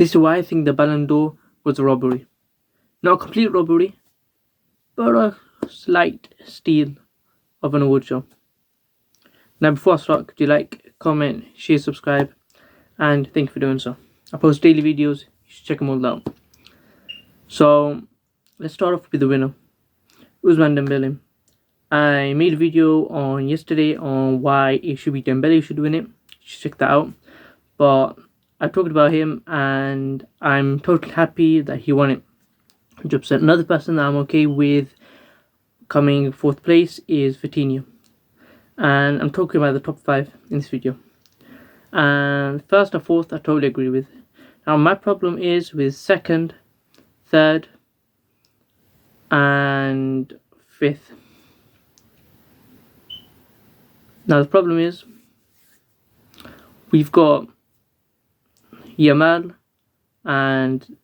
This is why I think the Ballon d'Or was a robbery. Not a complete robbery, but a slight steal of an award show. Now, before I start, could you like, comment, share, subscribe, and thank you for doing so. I post daily videos, you should check them all out. So, let's start off with the winner, Ousmane Dembele. I made a video on yesterday on why it should be Dembele who should win it. You should check that out. But I talked about him and I'm totally happy that he won it. 100%. Another person that I'm okay with coming fourth place is Raphinha. And I'm talking about the top 5 in this video. And first and fourth I totally agree with. Now my problem is with second, third and fifth. Now the problem is we've got Yamal and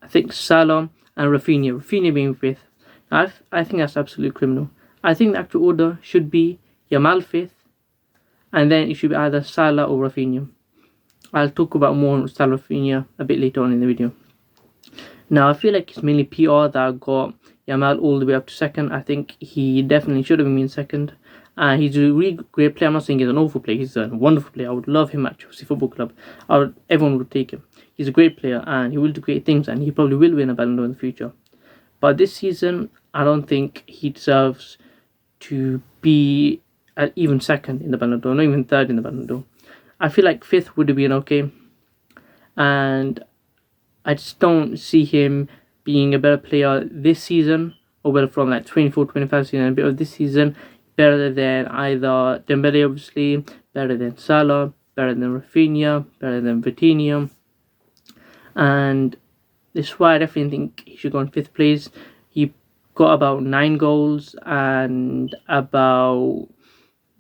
I think Salah and Raphinha being fifth. Now, I think that's absolutely criminal. I think the actual order should be Yamal fifth and then it should be either Salah or Raphinha. I'll talk about more Salah Raphinha a bit later on in the video. Now I feel like it's mainly PR that got Yamal all the way up to second. I think he definitely should have been second. He's a really great player. I'm not saying he's an awful player. He's a wonderful player. I would love him at Chelsea Football Club. Everyone would take him. He's a great player and he will do great things and he probably will win a Ballon d'Or in the future. But this season, I don't think he deserves to be even second in the Ballon d'Or, not even third in the Ballon d'Or. I feel like fifth would have been okay. And I just don't see him being a better player this season, or well, from like 24-25 season, a bit of this season, better than either Dembele, obviously, better than Salah, better than Raphinha, better than Raphinha. And this is why I definitely think he should go in fifth place. He got about 9 goals and about,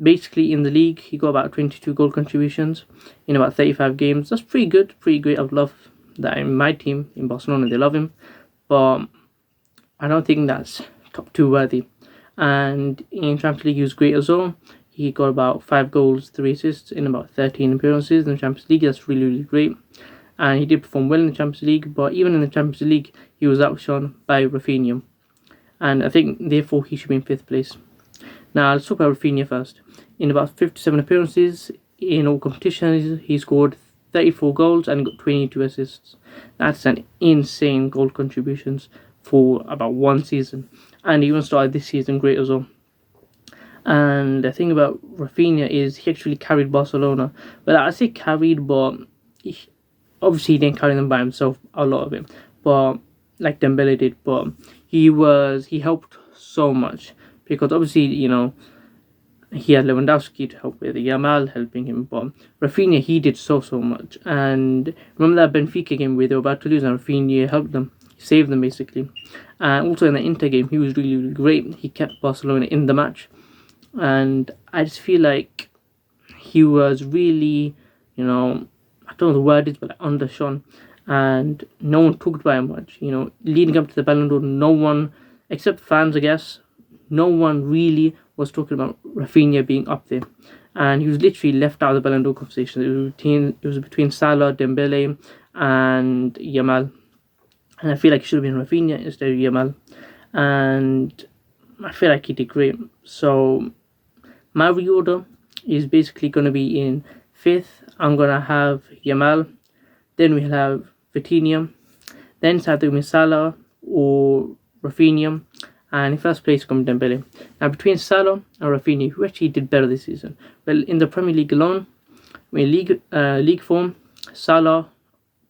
basically in the league, he got about 22 goal contributions in about 35 games. That's pretty good, pretty great. I would love that in my team, in Barcelona, they love him. But I don't think that's top 2 worthy. And in Champions League he was great as well. He got about 5 goals, 3 assists in about 13 appearances in the Champions League. That's really, really great. And he did perform well in the Champions League, but even in the Champions League he was outshone by Raphinha. And I think therefore he should be in 5th place. Now let's talk about Raphinha first. In about 57 appearances in all competitions, he scored 34 goals and got 22 assists. That's an insane goal contributions for about 1 season. And he even started this season great as well. And the thing about Raphinha is he actually carried Barcelona. Well, I say carried, but obviously he didn't carry them by himself, a lot of it. But like Dembele did, but he helped so much because obviously, you know, he had Lewandowski to help with, Yamal helping him, but Raphinha, he did so much. And remember that Benfica game where they were about to lose and Raphinha helped them, he saved them basically. And also in the Inter game, he was really, really great. He kept Barcelona in the match. And I just feel like he was really, you know, I don't know the word is, but like undershone. And no one talked about him much. You know, leading up to the Ballon d'Or, no one, except fans, I guess, no one really was talking about Raphinha being up there. And he was literally left out of the Ballon d'Or conversation. It was between Salah, Dembele, and Yamal. And I feel like he should have been Raphinha instead of Yamal. And I feel like he did great. So my reorder is basically going to be in 5th. I'm going to have Yamal. Then we'll have Raphinha. Then it's either with Salah or Raphinha. And in 1st place comes Dembele. Now between Salah and Raphinha, who actually did better this season? Well, in the Premier League alone, in league form, Salah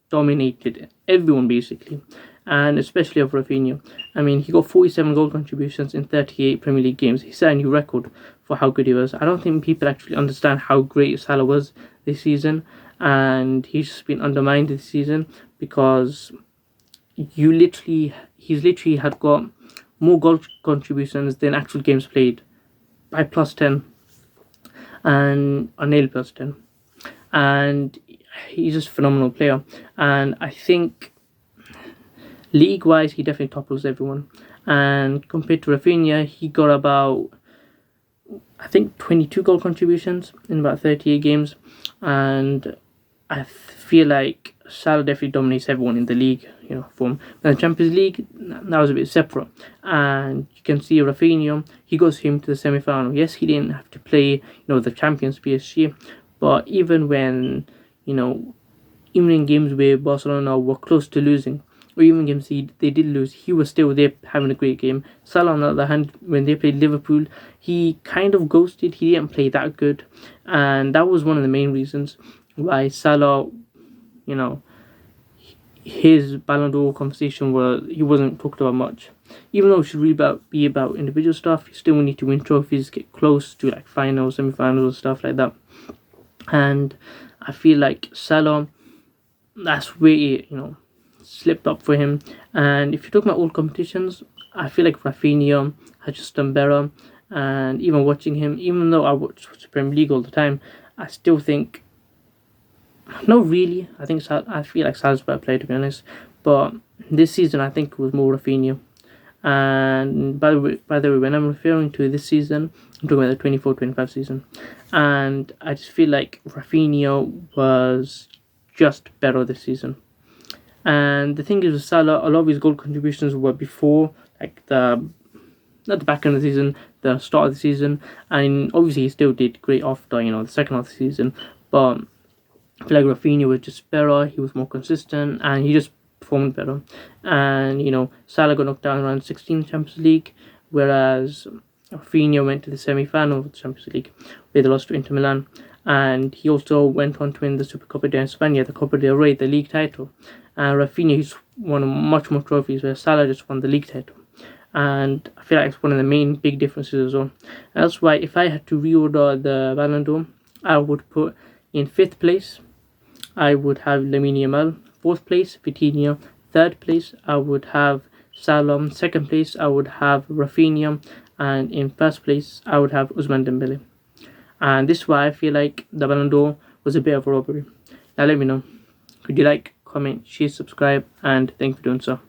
dominated everyone basically, and especially of Raphinha. I mean, he got 47 goal contributions in 38 Premier League games. He set a new record for how good he was. I don't think people actually understand how great Salah was this season, and he's just been undermined this season because he's literally had got more goal contributions than actual games played by +10 and a nail +10. And he's just a phenomenal player. And I think league wise he definitely topples everyone. And compared to Raphinha, he got about, I think, 22 goal contributions in about 38 games. And I feel like Salah definitely dominates everyone in the league, from the Champions League. That was a bit separate. And you can see Raphinha, he goes him to the semi-final. Yes, he didn't have to play, the champions PSG, but even when, even in games where Barcelona were close to losing, or even games they did lose, he was still there having a great game. Salah, on the other hand, when they played Liverpool, he kind of ghosted. He didn't play that good, and that was one of the main reasons why Salah, his Ballon d'Or conversation he wasn't talked about much. Even though it should really be about individual stuff, you still need to win trophies, get close to like finals, semi-finals, stuff like that. And I feel like Salah, that's where it, slipped up for him. And if you talk about all competitions, I feel like Raphinha has just done better. And even watching him, even though I watch Premier League all the time, I still think, not really. I feel like Salah's better player, to be honest. But this season, I think it was more Raphinha. And by the way, when I'm referring to this season, I'm talking about the 24-25 season. And I just feel like Raphinha was just better this season. And the thing is with Salah, a lot of his goal contributions were before, like not the back end of the season, the start of the season. And obviously he still did great after, the second half of the season. But I feel like Raphinha was just better, he was more consistent, and he just performed better. And, Salah got knocked down around 16 Champions League, whereas Raphinha went to the semi-final of the Champions League, where they lost to Inter Milan. And he also went on to win the Supercopa de España, the Copa del Rey, the league title. And Raphinha, he's won much more trophies, where Salah just won the league title. And I feel like it's one of the main big differences as well. And that's why if I had to reorder the Ballon d'Or, I would put in 5th place, I would have Lamine Yamal. 4th place, Raphinha. 3rd place, I would have Salah. 2nd place, I would have Raphinha. And in 1st place, I would have Ousmane Dembele. And this is why I feel like the Ballon d'Or was a bit of a robbery. Now let me know. Could you like, comment, share, subscribe, and thank you for doing so.